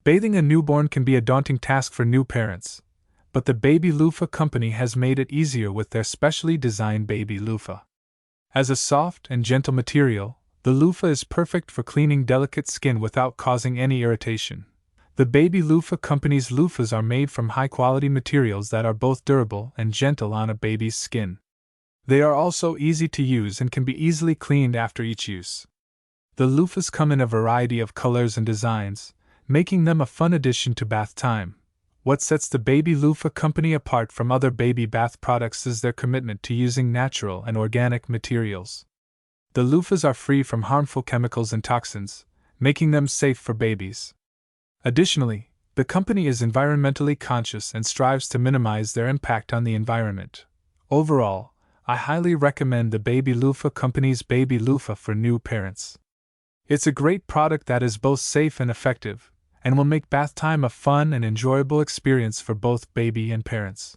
Bathing a newborn can be a daunting task for new parents, but the Baby Loofah Company has made it easier with their specially designed Baby Loofah. As a soft and gentle material, the loofah is perfect for cleaning delicate skin without causing any irritation. The Baby Loofah Company's loofahs are made from high-quality materials that are both durable and gentle on a baby's skin. They are also easy to use and can be easily cleaned after each use. The loofahs come in a variety of colors and designs, making them a fun addition to bath time. What sets the Baby Loofah Company apart from other baby bath products is their commitment to using natural and organic materials. The loofahs are free from harmful chemicals and toxins, making them safe for babies. Additionally, the company is environmentally conscious and strives to minimize their impact on the environment. Overall, I highly recommend the Baby Loofah Company's Baby Loofah for new parents. It's a great product that is both safe and effective, and will make bath time a fun and enjoyable experience for both baby and parents.